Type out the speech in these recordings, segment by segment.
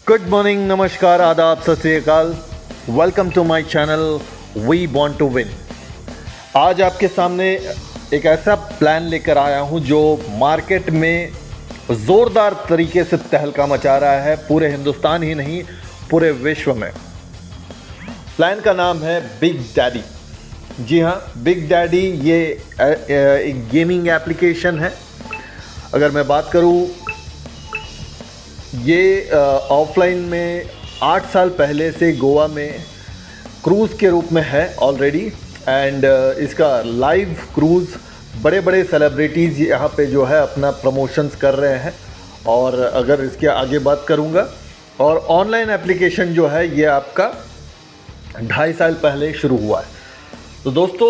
Good morning, नमस्कार, आदाब, सत श्री अकाल। Welcome to my channel we want to win. आज आपके सामने एक ऐसा प्लान लेकर आया हूं जो मार्केट में ज़ोरदार तरीके से तहलका मचा रहा है, पूरे हिंदुस्तान ही नहीं पूरे विश्व में। प्लान का नाम है बिग डैडी। जी हाँ, बिग डैडी ये एक गेमिंग एप्लीकेशन है। अगर मैं बात करूँ, ये ऑफलाइन में 8 साल पहले से गोवा में क्रूज़ के रूप में है ऑलरेडी, एंड इसका लाइव क्रूज़ बड़े बड़े सेलिब्रिटीज़ यहाँ पे जो है अपना प्रमोशंस कर रहे हैं। और अगर इसके आगे बात करूँगा, और ऑनलाइन एप्लीकेशन जो है ये आपका 2.5 साल पहले शुरू हुआ है। तो दोस्तों,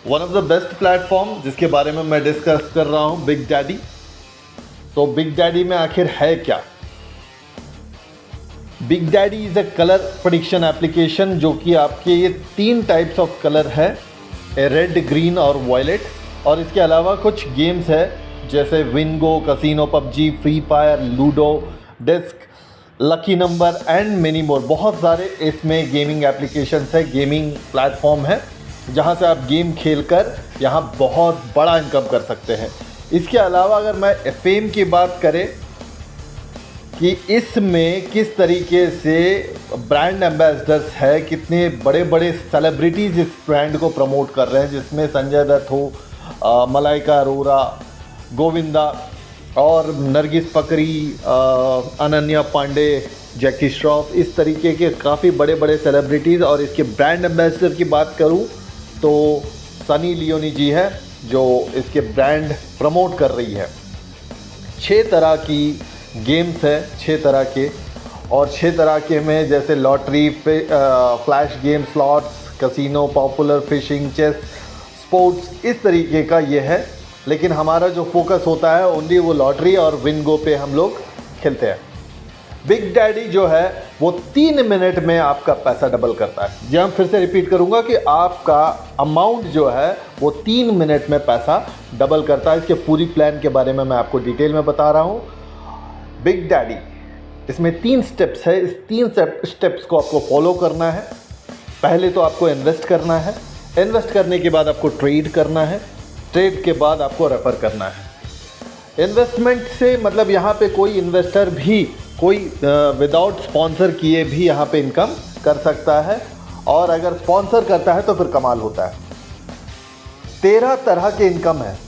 one of the best platform जिसके बारे में मैं डिस्कस कर रहा हूँ, बिग डैडी। तो बिग डैडी में आखिर है क्या? Big daddy is a colour prediction application जो कि आपके ये 3 टाइप्स ऑफ कलर है, रेड, ग्रीन और वायलेट। और इसके अलावा कुछ गेम्स है जैसे Wingo, casino, PUBG, free fire, Ludo, disc, lucky number and many more. बहुत सारे इसमें गेमिंग एप्लीकेशंस है, गेमिंग प्लेटफॉर्म है जहां से आप गेम खेलकर यहां बहुत बड़ा इनकम कर सकते हैं। इसके अलावा अगर मैं फेम की बात करें कि इसमें किस तरीके से ब्रांड एम्बेसडर्स है, कितने बड़े बड़े सेलिब्रिटीज़ इस ब्रांड को प्रमोट कर रहे हैं, जिसमें संजय दत्त हो, मलाइका अरोरा, गोविंदा और नरगिस फकरी, अनन्या पांडे, जैकी श्रॉफ, इस तरीके के काफ़ी बड़े बड़े सेलिब्रिटीज़। और इसके ब्रांड एम्बेसडर की बात करूं तो सनी लियोनी जी है जो इसके ब्रांड प्रमोट कर रही है। 6 तरह की गेम्स है, 6 तरह के, और 6 तरह के में जैसे lottery, flash game, slots, casino, popular, fishing, chess, sports, इस तरीके का ये है। लेकिन हमारा जो फोकस होता है ओनली वो लॉटरी और विंगो पे हम लोग खेलते हैं। बिग डैडी जो है वो 3 मिनट में आपका पैसा डबल करता है। जी, हम फिर से रिपीट करूंगा कि आपका अमाउंट जो है वो 3 मिनट में पैसा डबल करता है। इसके पूरी प्लान के बारे में मैं आपको डिटेल में बता रहा हूँ। बिग डैडी, इसमें 3 स्टेप्स है। इस 3 स्टेप्स को आपको फॉलो करना है। पहले तो आपको इन्वेस्ट करना है, इन्वेस्ट करने के बाद आपको ट्रेड करना है, ट्रेड के बाद आपको रेफर करना है। इन्वेस्टमेंट से मतलब यहाँ पे कोई इन्वेस्टर भी कोई विदाउट स्पॉन्सर किए भी यहाँ पे इनकम कर सकता है, और अगर स्पॉन्सर करता है तो फिर कमाल होता है। 13 तरह के इनकम है।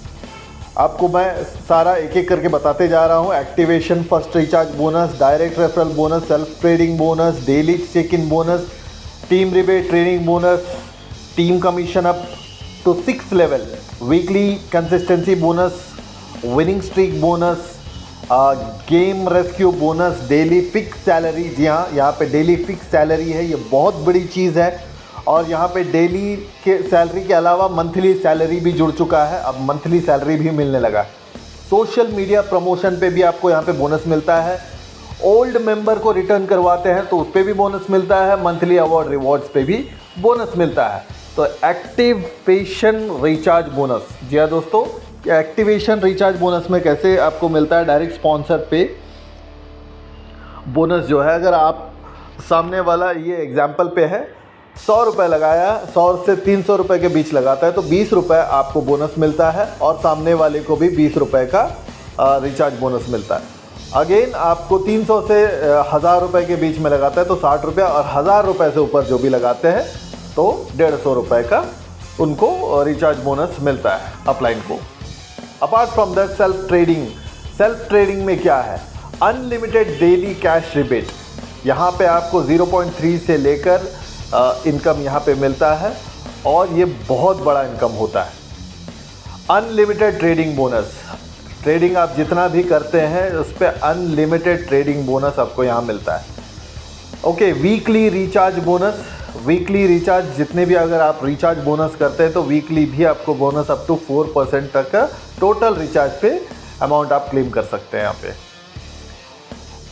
आपको मैं सारा एक एक करके बताते जा रहा हूँ। Activation, first recharge bonus, direct referral bonus, self trading bonus, daily check in bonus, team rebate, training bonus, team commission up to 6 level, weekly consistency bonus, winning streak bonus, game rescue bonus, daily fix salary. जी हाँ, यहाँ पे daily fix salary है, ये बहुत बड़ी चीज़ है। और यहाँ पे डेली के सैलरी के अलावा मंथली सैलरी भी जुड़ चुका है, अब मंथली सैलरी भी मिलने लगा। सोशल मीडिया प्रमोशन पे भी आपको यहाँ पे बोनस मिलता है। ओल्ड मेंबर को रिटर्न करवाते हैं तो उस पर भी बोनस मिलता है। मंथली अवार्ड रिवॉर्ड्स पे भी बोनस मिलता है। तो एक्टिवेशन रिचार्ज बोनस, जी हाँ दोस्तों, एक्टिवेशन रिचार्ज बोनस में कैसे आपको मिलता है? डायरेक्ट स्पॉन्सर पे बोनस जो है, अगर आप सामने वाला, ये एग्जाम्पल पे है, 100 रुपये लगाया, 100 से 300 रुपये के बीच लगाता है तो 20 रुपये आपको बोनस मिलता है, और सामने वाले को भी 20 रुपये का रिचार्ज बोनस मिलता है। अगेन आपको 300 से 1000 रुपये के बीच में लगाता है तो 60 रुपये, और 1000 रुपये से ऊपर जो भी लगाते हैं तो 150 रुपये का उनको रिचार्ज बोनस मिलता है अपलाइन को। Apart from that, self trading. Self trading में क्या है? Unlimited daily cash rebate. यहाँ पे आपको 0.3 से लेकर इनकम यहाँ पे मिलता है, और ये बहुत बड़ा इनकम होता है। अनलिमिटेड ट्रेडिंग बोनस, ट्रेडिंग आप जितना भी करते हैं उस पर अनलिमिटेड ट्रेडिंग बोनस आपको यहाँ मिलता है। Okay, weekly recharge bonus. Weekly recharge जितने भी अगर आप रिचार्ज बोनस करते हैं तो वीकली भी आपको बोनस अप टू 4% तक का टोटल रिचार्ज पे अमाउंट आप क्लेम कर सकते हैं यहाँ पे।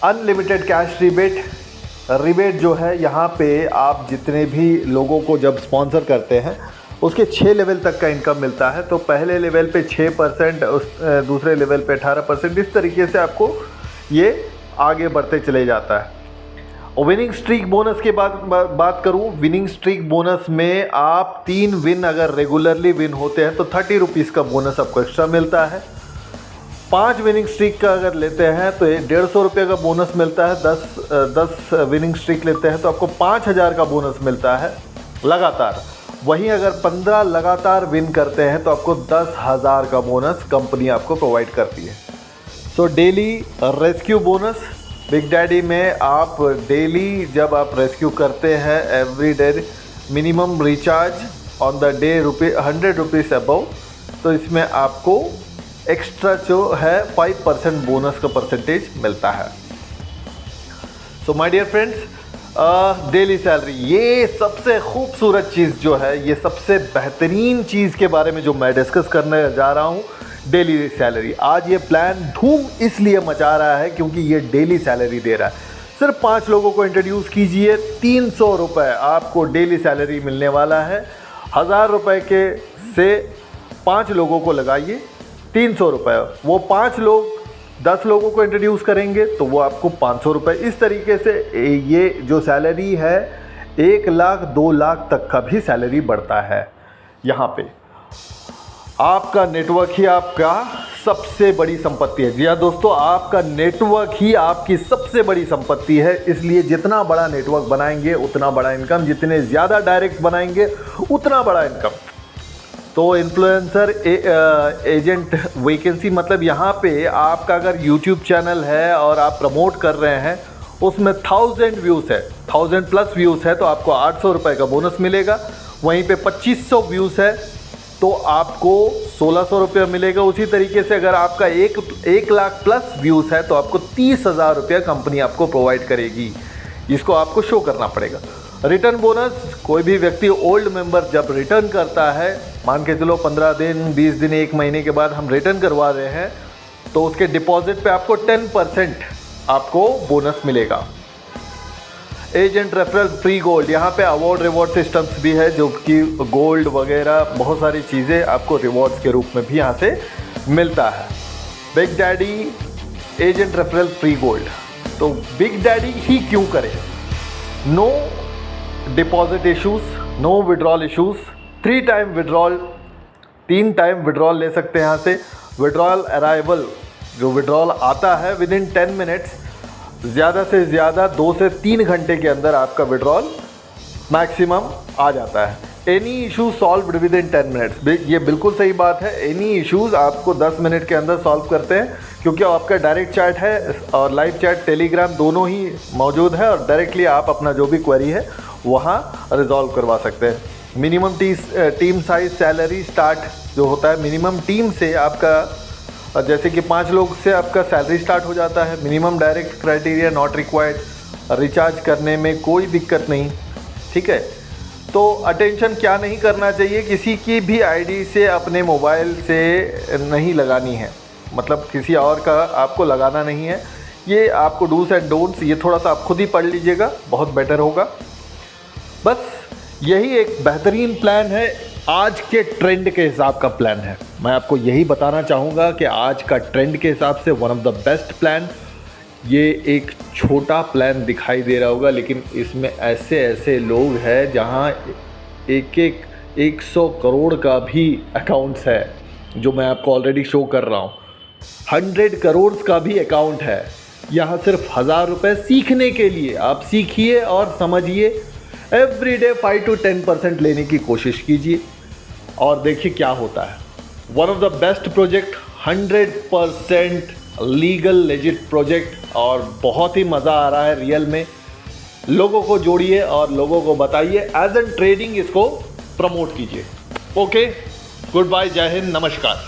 Unlimited cash rebate. रिबेट जो है यहाँ पे आप जितने भी लोगों को जब स्पॉन्सर करते हैं उसके 6 लेवल तक का इनकम मिलता है। तो पहले लेवल पे 6%, उस दूसरे लेवल पे 18%, इस तरीके से आपको ये आगे बढ़ते चले जाता है। और विनिंग स्ट्रीक बोनस के बाद बात करूँ, विनिंग स्ट्रीक बोनस में आप 3 विन अगर रेगुलरली विन होते हैं तो 30 रुपीज़ का बोनस आपको एक्स्ट्रा मिलता है। 5 विनिंग स्ट्रीक का अगर लेते हैं तो 150 रुपये का बोनस मिलता है। 10 विनिंग स्ट्रीक लेते हैं तो आपको 5000 का बोनस मिलता है लगातार। वहीं अगर 15 लगातार विन करते हैं तो आपको 10,000 का बोनस कंपनी आपको प्रोवाइड करती है। So daily rescue bonus big daddy में आप डेली जब आप रेस्क्यू करते हैं every day minimum recharge on the day 100 rupees above, तो इसमें आपको एक्स्ट्रा जो है 5% बोनस का परसेंटेज मिलता है। So my dear friends, daily salary ये सबसे खूबसूरत चीज़ जो है, ये सबसे बेहतरीन चीज़ के बारे में जो मैं डिस्कस करने जा रहा हूँ, डेली सैलरी। आज ये प्लान धूम इसलिए मचा रहा है क्योंकि ये डेली सैलरी दे रहा है। सिर्फ 5 लोगों को इंट्रोड्यूस कीजिए, 300 रुपये आपको डेली सैलरी मिलने वाला है। 1000 रुपये के से 5 लोगों को लगाइए, 300 रुपये। वो 5 लोग 10 लोगों को इंट्रोड्यूस करेंगे तो वो आपको 500 रुपये। इस तरीके से ये जो सैलरी है 1 लाख 2 लाख तक का भी सैलरी बढ़ता है। यहाँ पे आपका नेटवर्क ही आपका सबसे बड़ी संपत्ति है। जी हाँ दोस्तों, आपका नेटवर्क ही आपकी सबसे बड़ी संपत्ति है। इसलिए जितना बड़ा नेटवर्क बनाएंगे उतना बड़ा इनकम, जितने ज़्यादा डायरेक्ट बनाएंगे उतना बड़ा इनकम। तो इन्फ्लुएंसर एजेंट वैकेंसी मतलब यहाँ पे आपका अगर यूट्यूब चैनल है और आप प्रमोट कर रहे हैं, उसमें 1000 व्यूज़ है, 1000 प्लस व्यूज़ है तो आपको 800 रुपये का बोनस मिलेगा। वहीं पे 2500 व्यूज़ है तो आपको 1600 रुपये मिलेगा। उसी तरीके से अगर आपका 1 लाख प्लस व्यूज़ है तो आपको 30,000 रुपये कंपनी आपको प्रोवाइड करेगी। इसको आपको शो करना पड़ेगा। रिटर्न बोनस, कोई भी व्यक्ति ओल्ड मेंबर जब रिटर्न करता है, मान के चलो 15 दिन 20 दिन 1 महीने के बाद हम रिटर्न करवा रहे हैं, तो उसके डिपॉजिट पे आपको 10% आपको बोनस मिलेगा। एजेंट रेफरल फ्री गोल्ड, यहाँ पे अवार्ड रिवॉर्ड सिस्टम्स भी है जो कि गोल्ड वगैरह बहुत सारी चीज़ें आपको रिवॉर्ड्स के रूप में भी यहाँ से मिलता है। Big daddy agent referral free gold, तो बिग डैडी ही क्यों करें? No deposit issues, no withdrawal issues, 3 time withdrawal, 3 time withdrawal ले सकते हैं यहाँ से। विड्रॉल अराइवल, जो विड्रॉल आता है विद इन 10 मिनट्स, ज़्यादा से ज़्यादा 2 से 3 घंटे के अंदर आपका विड्रॉल मैक्सिमम आ जाता है। Any issue solve with in 10 minutes, ये बिल्कुल सही बात है। एनी इश्यूज़ आपको 10 मिनट के अंदर सॉल्व करते हैं क्योंकि आपका डायरेक्ट चैट है और लाइव चैट टेलीग्राम दोनों ही मौजूद है और डायरेक्टली आप अपना जो भी क्वेरी है वहाँ रिजॉल्व करवा सकते हैं। Minimum team size salary start जो होता है, मिनिमम टीम से आपका जैसे कि 5 लोग से आपका सैलरी स्टार्ट हो जाता है। Minimum direct criteria not required, recharge करने में कोई दिक्कत नहीं, ठीक है। तो अटेंशन क्या नहीं करना चाहिए, किसी की भी आईडी से अपने मोबाइल से नहीं लगानी है, मतलब किसी और का आपको लगाना नहीं है। ये आपको डूज एंड डोंट्स, ये थोड़ा सा आप खुद ही पढ़ लीजिएगा, बहुत बेटर होगा। बस यही एक बेहतरीन प्लान है, आज के ट्रेंड के हिसाब का प्लान है। मैं आपको यही बताना चाहूँगा कि आज का ट्रेंड के हिसाब से one of the best plan. ये एक छोटा प्लान दिखाई दे रहा होगा, लेकिन इसमें ऐसे ऐसे लोग हैं जहाँ 100 करोड़ का भी अकाउंट्स है, जो मैं आपको ऑलरेडी शो कर रहा हूँ। 100 करोड़ का भी अकाउंट है। यहाँ सिर्फ 1000 रुपये सीखने के लिए आप सीखिए और समझिए। एवरीडे 5 to 10% लेने की कोशिश कीजिए और देखिए क्या होता है। One of the best project, 100% legal legit project, और बहुत ही मज़ा आ रहा है रियल में। लोगों को जोड़िए और लोगों को बताइए, एज एन ट्रेडिंग इसको प्रमोट कीजिए। ओके, गुड बाय, जय हिंद, नमस्कार।